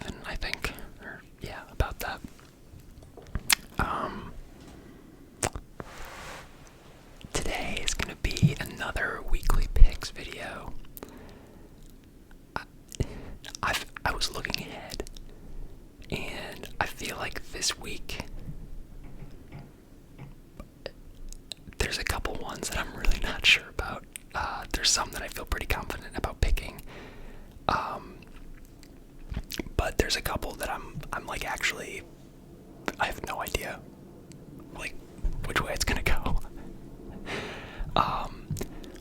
7, I think. Or, yeah, about that. Today is going to be another weekly picks video. I was looking ahead, and I feel like this week there's a couple ones that I'm really not sure about. There's some that I feel pretty confident about picking, but there's a couple that I'm like, actually, I have no idea like which way it's gonna go.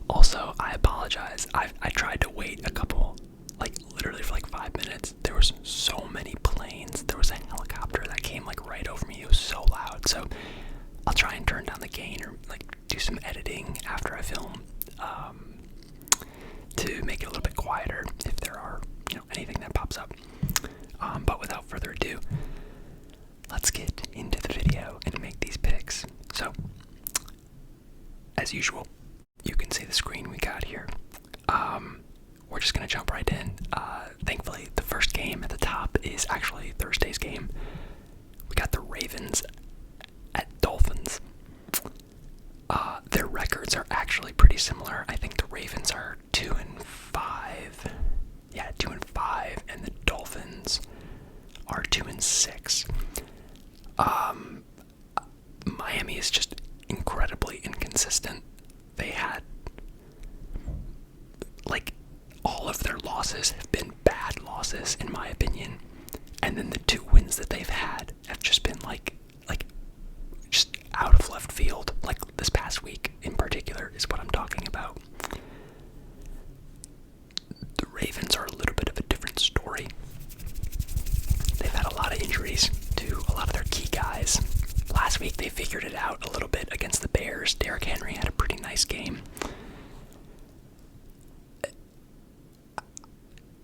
Also, I apologize. I tried to wait a couple, like literally for like 5 minutes. There was so many planes. There was a helicopter that came like right over me. It was so loud. So I'll try and turn down the gain or like do some editing after I film, to make it a little bit quieter if there are, anything that pops up. But without further ado, let's get into the video and make these picks. So, as usual, you can see the screen we got here. We're just gonna jump right in. Thankfully, the first game at the top is actually Thursday's game. We got the Ravens at Dolphins. Their records are actually pretty similar. I think the Ravens are 2-5. Yeah, 2-5, and the Dolphins are 2-6. Miami is just incredibly inconsistent. They had, like, all of their losses have been bad losses, in my opinion. And then the 2 wins that they've had have just been like just out of left field. Like this past week in particular is what I'm talking about. The Ravens are a little bit of a different story. They've had a lot of injuries to a lot of their key guys. Last week they figured it out a little bit against the Bears. Derrick Henry had a pretty nice game.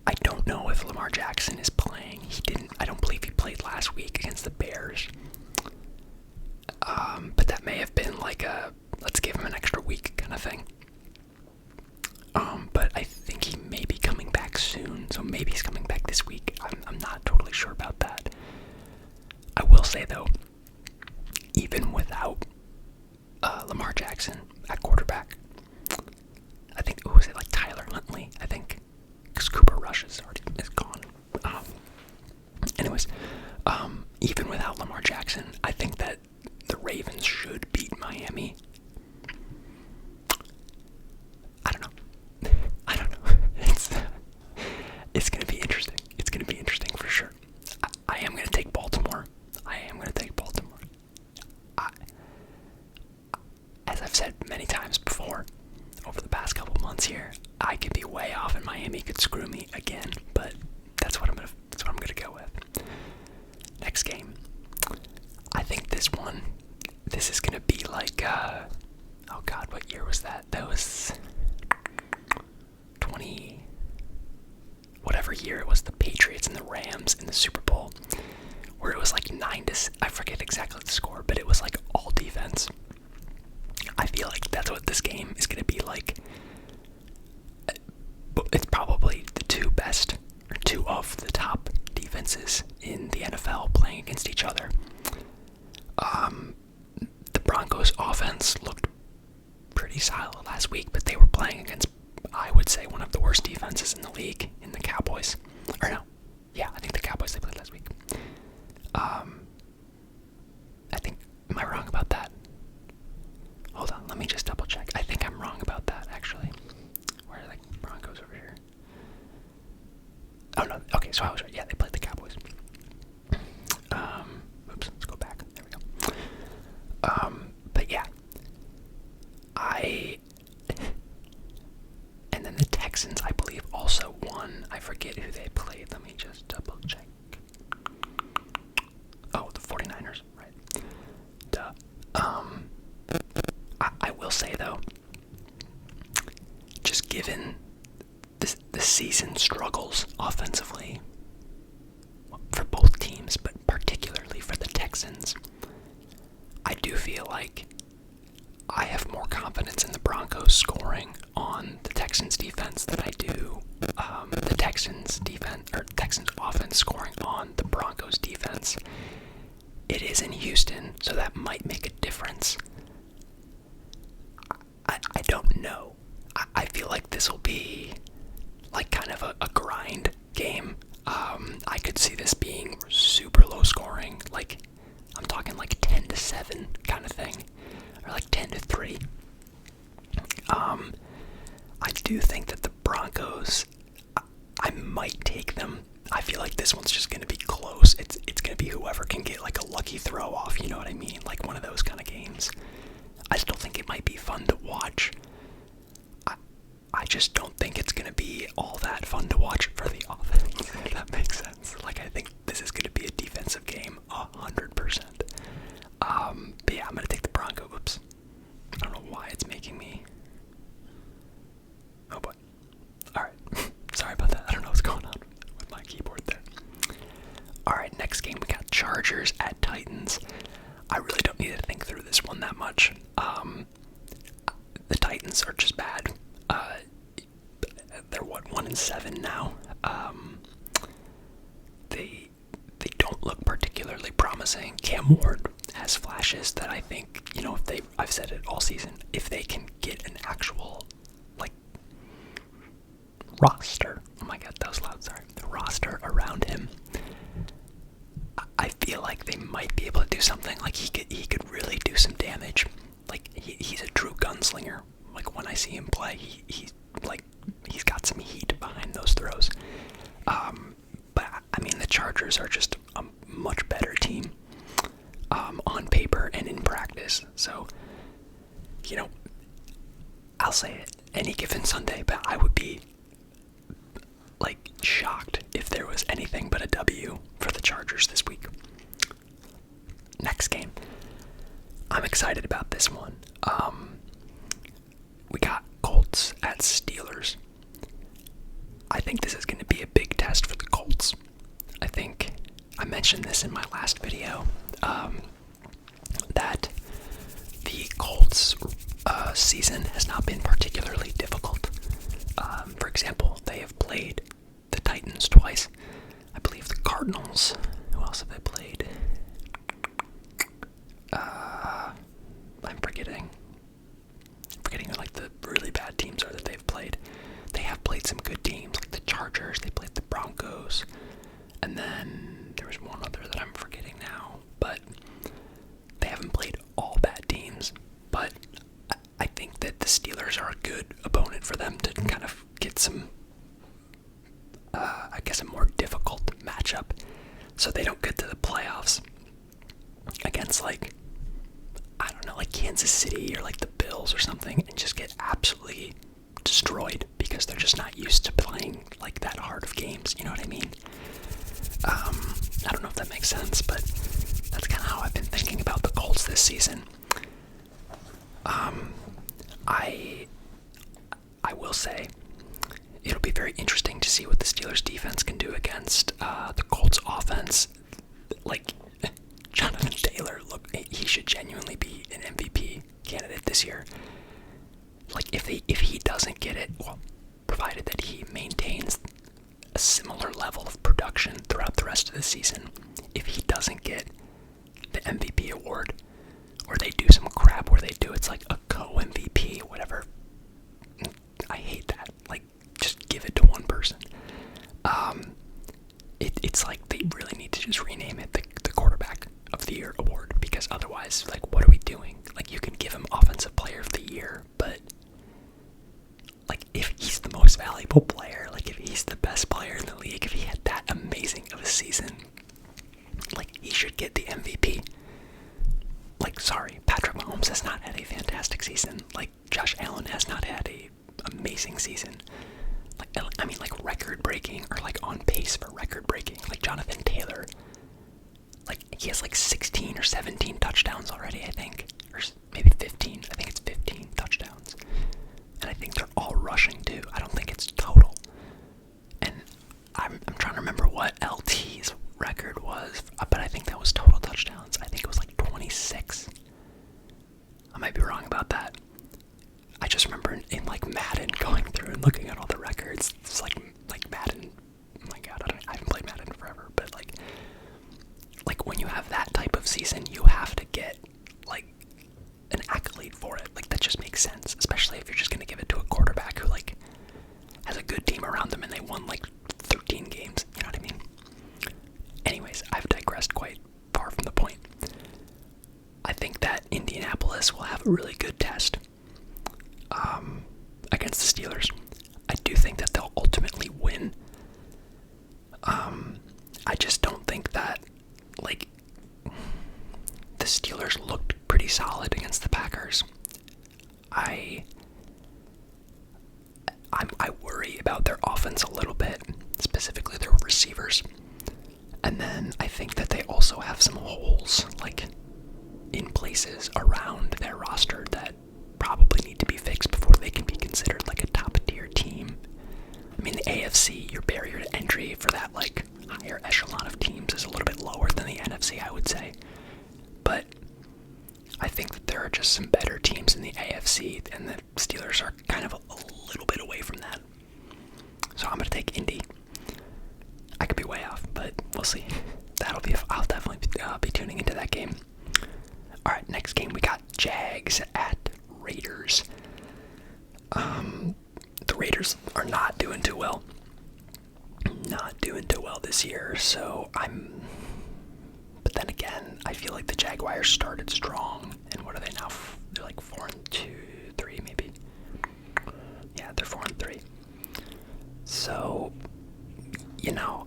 I don't know if Lamar Jackson is playing. I don't believe he played last week against the Bears. But that may have been like a, let's give him an extra week kind of thing. But I think he may be coming back soon, so maybe he's coming back this week. I'm not totally sure about that. I will say though, even without Lamar Jackson at quarterback, I think, who was it, like Tyler Huntley, I think, because Cooper Rush is gone. Anyways, even without Lamar Jackson, I think that the Ravens should beat Miami. I don't know. It's gonna be interesting. It's gonna be interesting for sure. I am gonna take Baltimore. As I've said many times before, over the past couple months here, I could be way off and Miami could screw me again, but that's what I'm gonna go with. Next game. I think this is gonna be like, oh god, what year was that? That was 20, whatever year it was, the Patriots and the Rams in the Super Bowl, where it was like 9-6, I forget exactly the score, but it was like all defense. I feel like that's what this game is gonna be like. It's probably the two of the top defenses in the NFL playing against each other. The Broncos offense looked pretty solid last week, but they were playing against, I would say, one of the worst defenses in the league, in the Cowboys. Or no, yeah, I think the Cowboys they played last week. I think, am I wrong about that? Hold on, let me just double check. I think I'm wrong about that, actually. Where are the Broncos over here? Oh no, okay, so I was right. Yeah, they played the Cowboys. Oops, let's go back. There we go. But yeah, and then the Texans, I believe, also won. I forget who they played. Let me just double check. Oh, the 49ers, right. Duh. I will say though, just given the season struggles offensively for both teams, but particularly for the Texans, I do feel like I have more confidence in the Broncos scoring on the Texans defense than I do the Texans defense or Texans offense scoring on defense. It is in Houston, so that might make a difference. I don't know. I feel like this will be like kind of a grind game. I could see this being super low scoring, like I'm talking like 10-7 kind of thing, or like 10-3. I do think that the Broncos, I might take them. I feel like this one's just going to be close. It's going to be whoever can get like a lucky throw off, you know what I mean? Like one of those kind of games. I still think it might be fun to watch. I just don't think it's going to be all that fun to watch for the offense, if that makes sense. Like, I think this is going to be a defensive game, 100%. But yeah, I'm going to take the Broncos. Oops. I don't know why it's making me... Oh boy. Alright. Sorry about that. I don't know what's going on with my keyboard there. Alright, next game we got Chargers at Titans. I really don't need to think through this one that much. The Titans are just bad. They're 1-7 now. They don't look particularly promising. Cam Ward has flashes that I think, if I've said it all season, if they can get an actual roster. Oh my god, that was loud, sorry. The roster around him. I feel like they might be able to do something. Like he could really do some damage. Like he's a true gunslinger. Like when I see him play, he's got some heat behind those throws. But I mean, the Chargers are just a much better team on paper and in practice. So, I'll say it any given Sunday, but I would be shocked if there was anything but a W for the Chargers this week. Next game. I'm excited about this one. We got Colts at Steelers. I think this is going to be a big test for the Colts. I think I mentioned this in my last video, that the Colts season has not been particularly difficult. For example, they have played the Titans twice. I believe the Cardinals. Who else have they played? I'm forgetting who the really bad teams are that they've played. They have played some good teams, like the Chargers. They played the Broncos, and then there was one other that I'm forgetting now. But they haven't played all bad teams. But I think that the Steelers are a good opponent for them to kind of get some, I guess, a more difficult matchup, so they don't get to the playoffs against I don't know, Kansas City or the Bills or something, and just get absolutely destroyed because they're just not used to playing that hard of games. You know what I mean? I don't know if that makes sense, but that's kind of how I've been thinking about the Colts this season. I will say it'll be very interesting to see what the Steelers defense can do against the Colts offense. Jonathan Taylor, look, he should genuinely be an MVP candidate this year. If he doesn't get it, well, provided that he maintains a similar level of production throughout the rest of the season, if he doesn't get the MVP award, or they do some crap where they do it's a co-MVP, whatever, I hate that. Just give it to one person. It's they really need to just rename it the quarterback of the year award, because otherwise, what are we doing? You can give him offensive player of the year, but if he's the most valuable player, if he's the best player in the league, if he had that amazing of a season, he should get the MVP. Sorry, Patrick Mahomes has not had a fantastic season. Josh Allen has not had a amazing season. Record-breaking, or on pace for record-breaking. Jonathan Taylor, he has 16 or 17 touchdowns already, I think, or maybe 15. I think it's 15 touchdowns, and I think they're all rushing too. I don't think it's total. And I'm trying to remember what LT's record was, but I think that was total touchdowns. I think it was 26. I might be wrong about that. I just remember in Madden going through and looking at all the records. It's like Madden. Oh my god, I haven't played Madden in forever, but season, you have to get like an accolade for it. Like that just makes sense, especially if you're just gonna give it to a quarterback who like has a good team around them and they won like 13 games. You know what I mean? Anyways, I've digressed quite far from the point. I think that Indianapolis will have a really good test against the Steelers. I do think that they'll ultimately win. I just don't think that, like, the Steelers looked pretty solid against the Packers. I worry about their offense a little bit, specifically their receivers. And then I think that they also have some holes, like, in places around their roster that probably need to be fixed before they can be considered like a top tier team. I mean, the AFC, your barrier to entry for that like higher echelon of teams is a little bit lower than the NFC, I would say. But I think that there are just some better teams in the AFC, and the Steelers are kind of a little bit away from that. So I'm gonna take Indy. I could be way off, but we'll see. I'll definitely be tuning into that game. All right, next game we got Jags at Raiders. The Raiders are not doing too well. Not doing too well this year, so but then again, I feel like the Jaguars started strong, and what are they now? They're like 4-2, 3 maybe. Yeah, they're 4-3. So, you know,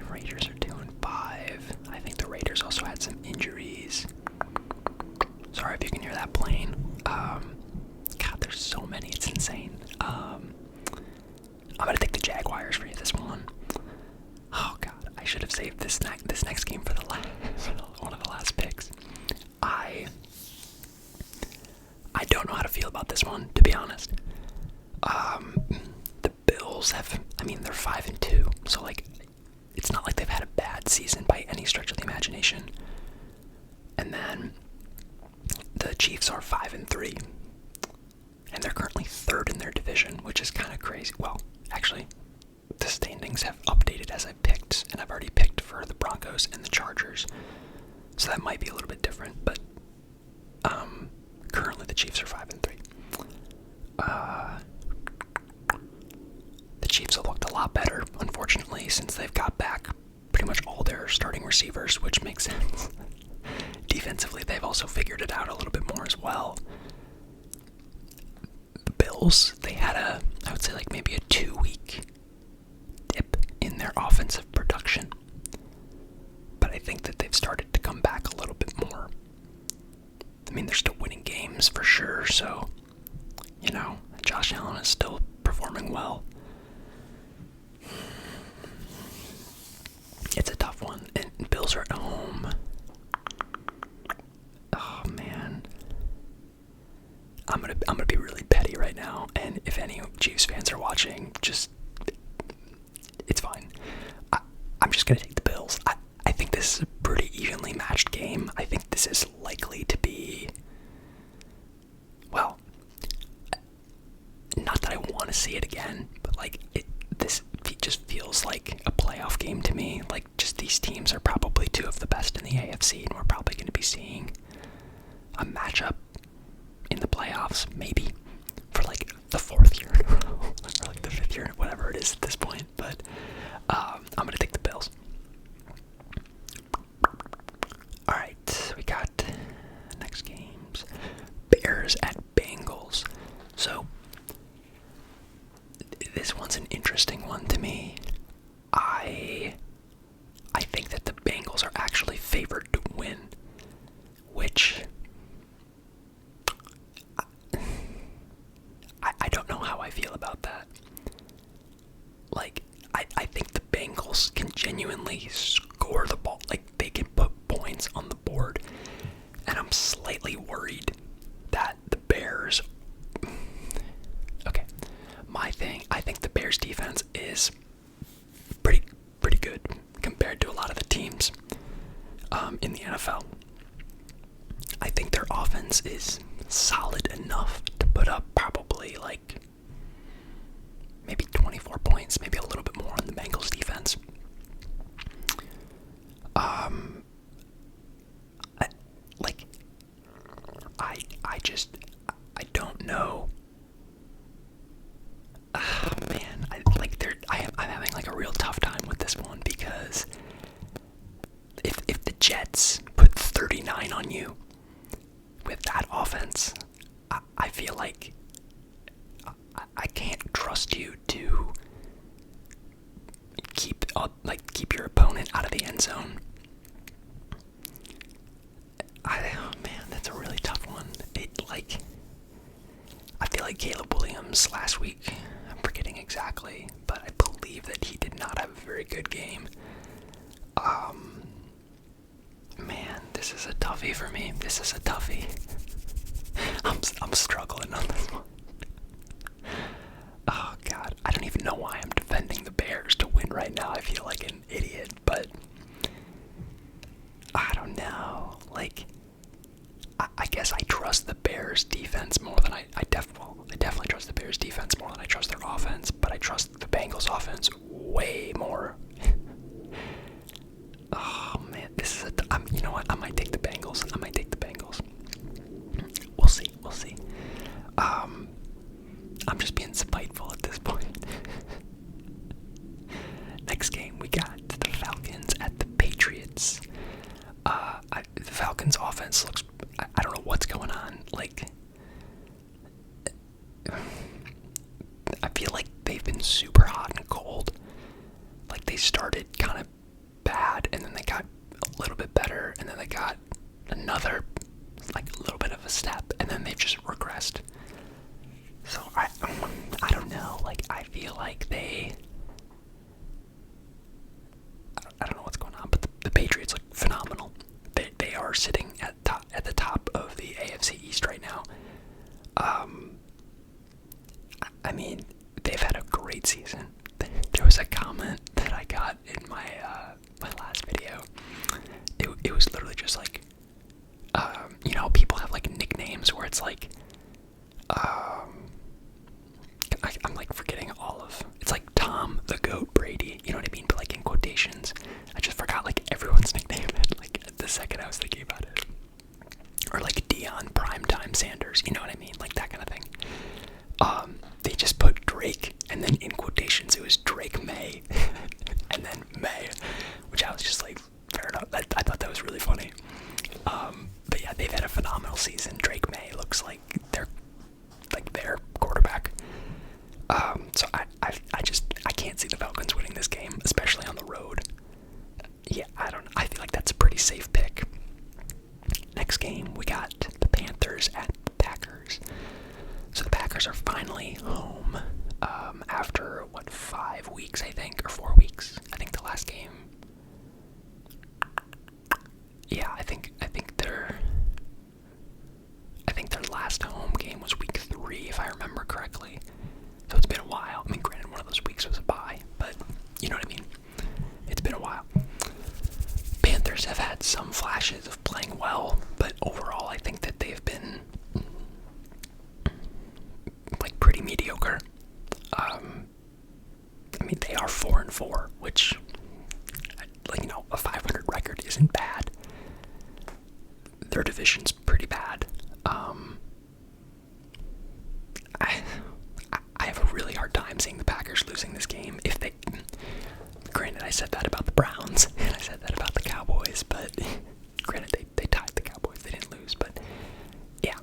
Raiders are 2-5. I think the Raiders also had some injuries. Sorry if you can hear that plane. God, there's so many. It's insane. I'm gonna take the Jaguars for you this one. Oh God, I should have saved this next game for the one of the last picks. I don't know how to feel about this one, to be honest. The Bills they're 5-2, so like, it's not like they've had a bad season by any stretch of the imagination. And then the Chiefs are 5-3, and they're currently third in their division, which is kind of crazy. Well, actually, the standings have updated as I picked, and I've already picked for the Broncos and the Chargers, so that might be a little bit different. But currently the Chiefs are 5-3. The Chiefs have looked a lot better, unfortunately, since they've got back pretty much all their starting receivers, which makes sense. Defensively, they've also figured it out a little bit more as well. The Bills, they had I would say like maybe a 2-week dip in their offensive production. But I think that they've started to come back a little bit more. I mean, they're still winning games for sure, so, you know, Josh Allen is still performing well. It's a tough one, and Bills are at home. Oh man, I'm gonna be really petty right now, and if any Chiefs fans are watching, it's fine. I'm just gonna take the Bills. I think this is a pretty evenly matched game. I think this is likely to be, well, not that I want to see it again, but like this just feels like a playoff game to me. Like, just these teams are probably two of the best in the AFC, and we're probably going to be seeing a matchup in the playoffs, maybe for like the fourth year in a row, or like the fifth year, whatever it is at this point. But I'm going to take the Bills. All right, we got next games. Bears at Bengals. So this one's an interesting one to me. I think that the Bengals are actually favored to win, which I don't know how I feel about that. Like, I think the Bengals can genuinely score the ball. Like, they can put points on the board, and I'm slightly worried that the Bears... Okay, my thing, I think the Bears defense is pretty good compared to a lot of the teams in the NFL. I think their offense is solid enough to put up probably like maybe 24 points, maybe a little bit more on the Bengals defense. Jets put 39 on you with that offense, I feel like I can't trust you to keep your opponent out of the end zone. Oh man, that's a really tough one. I feel like Caleb Williams last week, I'm forgetting exactly, but I believe that he did not have a very good game. Man, this is a toughie for me. This is a toughie. I'm struggling on this one. Oh god, I don't even know why I'm defending the Bears to win right now. I feel like an idiot, but I don't know. I guess I trust the Bears defense more than I definitely trust the Bears defense more than I trust their offense, but I trust the Bengals offense way more. Oh man, this is you know what? I might take the Bengals. We'll see. I'm just being spiteful at this point. Next game, we got the Falcons at the Patriots. The Falcons offense looks, I don't know what's going on. I feel like they've been super hot and cold. They started kind of bad, and then they got a little bit better, and then they got another, a little bit of a step, and then they've just regressed. So, I don't know. I feel like I don't know what's going on, but the Patriots look phenomenal. They are sitting at the top of the AFC East right now. I mean, they've had a great season. There was a comment that I got in my last video. It was literally just people have nicknames where it's I'm forgetting all of. It's Tom the Goat Brady. You know what I mean? But in quotations, I just forgot everyone's nickname. The second I was thinking about it, or Deion Primetime Sanders. You know what I mean? That kind of thing. They just put Drake, and then in quotations it was Drake May, and then May, which I was just fair enough. I thought that was really funny. But yeah, they've had a phenomenal season. Drake May looks like they're their quarterback. So I can't see the Falcons winning this game, especially on the road. Yeah, I feel like that's a pretty safe pick. Next game, we got the Panthers at the Packers. So the Packers are finally home after 5 weeks, I think, or 4 weeks. I think the last game. Yeah, I think their last home game was week 3, if I remember correctly. So it's been a while. I mean, granted, one of those weeks was a bye, but you know what I mean. It's been a while. Panthers have had some flashes of playing well, but overall, I think that they've been pretty mediocre. I mean, they are 4-4, which, a 500 record isn't bad. Their division's pretty bad. I have a really hard time seeing the Packers losing this game. Granted, I said that about the Browns, and I said that about the Cowboys, but granted, they tied the Cowboys, they didn't lose, but yeah.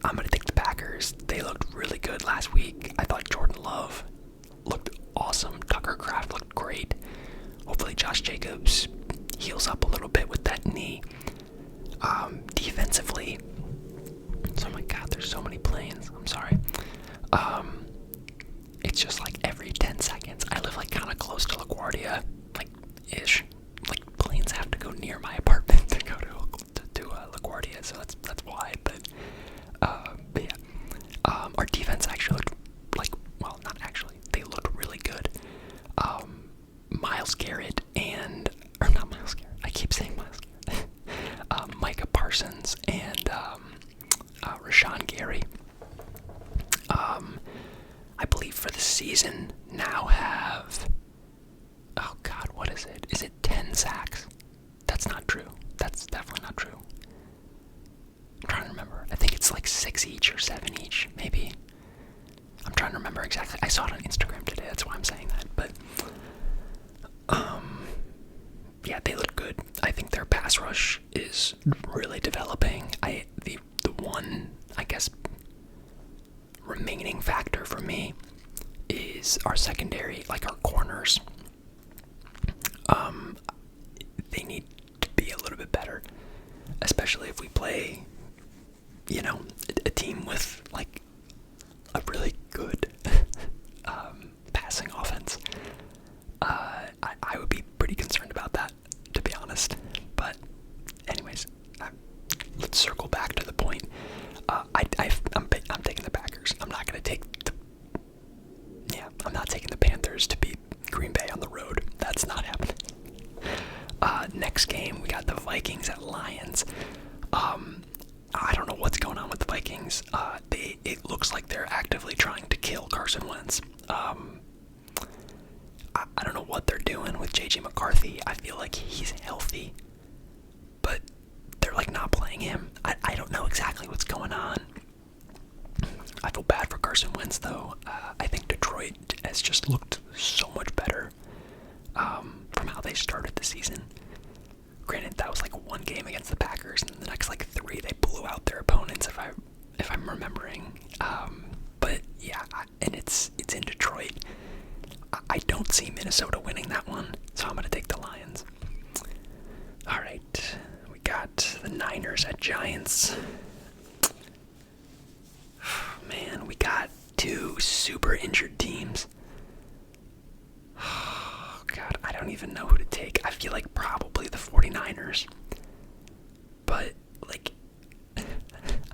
I'm going to take the Packers. They looked really good last week. I thought Jordan Love looked awesome. Tucker Kraft looked great. Hopefully Josh Jacobs heals up a little bit with that knee. Defensively, oh my god, there's so many planes. I'm sorry. It's just every 10 seconds. I live kind of close to LaGuardia, ish. Planes have to go near my apartment to go to LaGuardia, so that's why. But yeah, our defense actually looked well, not actually. They looked really good. Myles Garrett or not Myles Garrett. I keep saying Myles Garrett. Micah Parsons and Rashawn Gary. I believe for the season now have, oh god, what is it? Is it 10 sacks? That's not true. That's definitely not true. I'm trying to remember. I think it's 6 each or 7 each, maybe. I'm trying to remember exactly. I saw it on Instagram today, that's why I'm saying that. But, yeah, they look good. I think rush is really developing. The one, I guess, remaining factor for me is our secondary, like our corners. They need to be a little bit better, especially if we play, a team with like a really good passing offense. I would be pretty concerned about that, to be honest. But anyways, let's circle back to the point. I'm taking the Packers. I'm not gonna take I'm not taking the Panthers to beat Green Bay on the road. That's not happening. Next game, we got the Vikings at Lions. I don't know what's going on with the Vikings. It looks like they're actively trying to kill Carson Wentz. I don't know what they're doing with JJ McCarthy. I feel like he's healthy, but they're like not playing him. I don't know exactly what's going on. I feel bad for Carson Wentz though. I think Detroit has just looked so much better from how they started the season. Granted, that was like one game against the Packers, and the next like three they blew out their opponents. If I'm remembering, but yeah, and it's in Detroit. I don't see Minnesota winning that one, so I'm gonna take the Lions. All right, we got the Niners at Giants. Man, we got two super injured teams. Oh, God, I don't even know who to take. I feel like probably the 49ers. But, like, I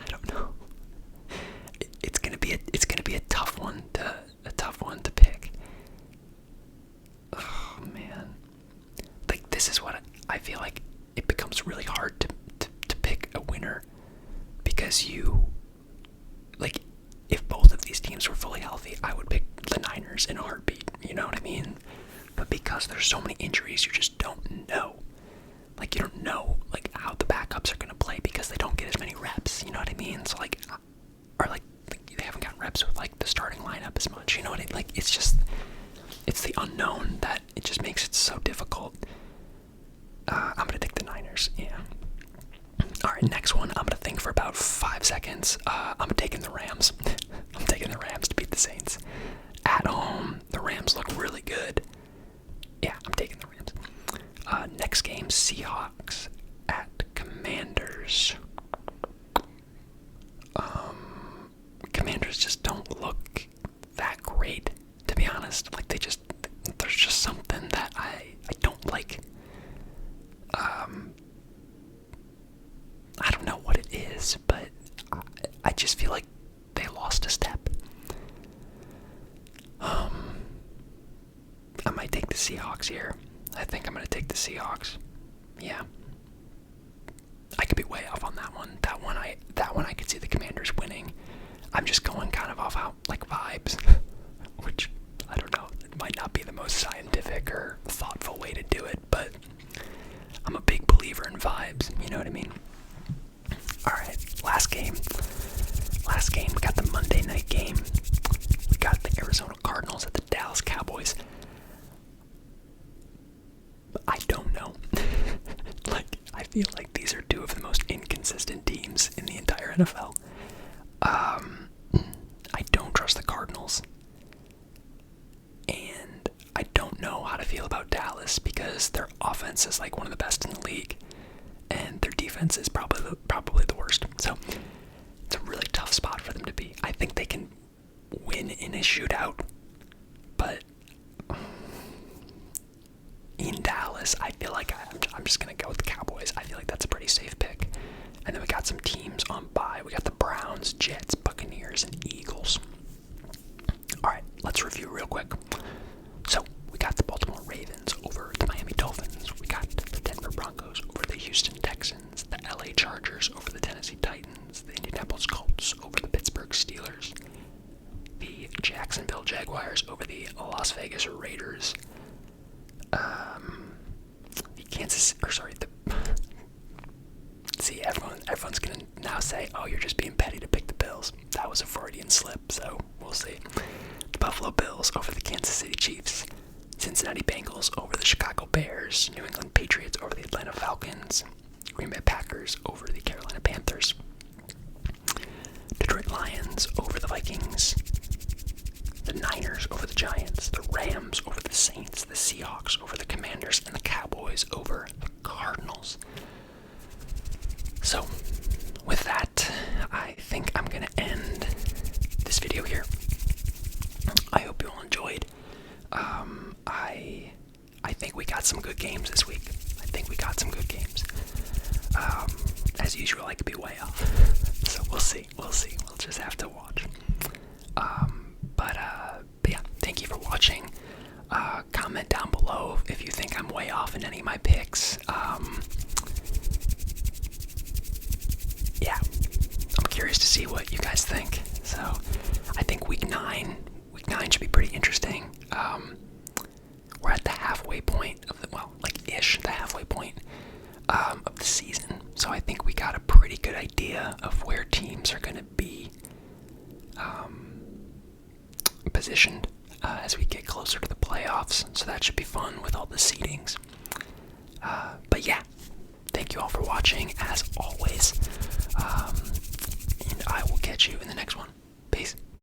don't know. It's gonna be a tough one to pick. Oh, man. Like, this is what I feel like it becomes really hard to pick a winner. Because like, if both of these teams were fully healthy, I would pick the Niners in a heartbeat, you know what I mean? But because there's so many injuries, you just don't know. Like, you don't know, like, how the backups are going to play because they don't get as many reps, you know what I mean? So, like, or, like they haven't gotten reps with, like, the starting lineup as much, you know what I mean? Like, it's the unknown that it just makes it so difficult. I'm going to take the Niners, yeah. Alright, next one, I'm going to think for about 5 seconds. I'm taking the Rams. I'm taking the Rams to beat the Saints. At home, the Rams look really good. Yeah, I'm taking the Rams. Next game, Seahawks at Commanders. Commanders just don't look that great, to be honest. Like, there's just something that I don't like. I don't know what it is, but I just feel like they lost a step. I might take the Seahawks here. I think I'm going to take the Seahawks. Yeah. I could be way off on that one. That one I could see the Commanders winning. I'm just going kind of off how, like, vibes, which, I don't know, it might not be the most scientific or thoughtful way to do it, but I'm a big believer in vibes, you know what I mean? Alright, last game, we got the Monday night game. We got the Arizona Cardinals at the Dallas Cowboys. I don't know. Like, I feel like these are two of the most inconsistent teams in the entire NFL. I don't trust the Cardinals. And I don't know how to feel about Dallas because their offense is like one of the best in the league. And their defense is probably the worst. So it's a really tough spot for them to be. I think they can win in a shootout, but in Dallas, I feel like I'm just gonna go with the Cowboys. I feel like that's a pretty safe pick. And then we got some teams on bye. We got the Browns, Jets, Buccaneers, and Eagles. Alright, let's review real quick. So, we got the Baltimore Ravens over the Miami Dolphins. We got the Denver Broncos over the Houston Texans. The LA Chargers over the Tennessee Titans. The Indianapolis Colts over the Pittsburgh Steelers. The Jacksonville Jaguars over the Las Vegas Raiders. Everyone's gonna now say, oh, you're just being petty to pick the Bills. That was a Freudian slip, so we'll see. The Buffalo Bills over the Kansas City Chiefs. Cincinnati Bengals over the Chicago Bears. New England Patriots over the Atlanta Falcons. Green Bay Packers over the Carolina Panthers. Detroit Lions over the Vikings. The Niners over the Giants. The Rams over the Saints. The Seahawks over the Commanders. And the Cowboys over the Cardinals. So, with that, I think I'm going to end this video here. I hope you all enjoyed. I think we got some good games this week. As usual, I could be way off. So we'll see. We'll just have to watch. But yeah, thank you for watching. Comment down below if you think I'm way off in any of my picks. Yeah, I'm curious to see what you guys think. So I think week 9 should be pretty interesting. We're at the halfway point of the, the halfway point of the season. So I think we got a pretty good idea of where teams are going to be positioned as we get closer to the playoffs. So that should be fun with all the seedings. But yeah, thank you all for watching as always. And I will catch you in the next one. Peace.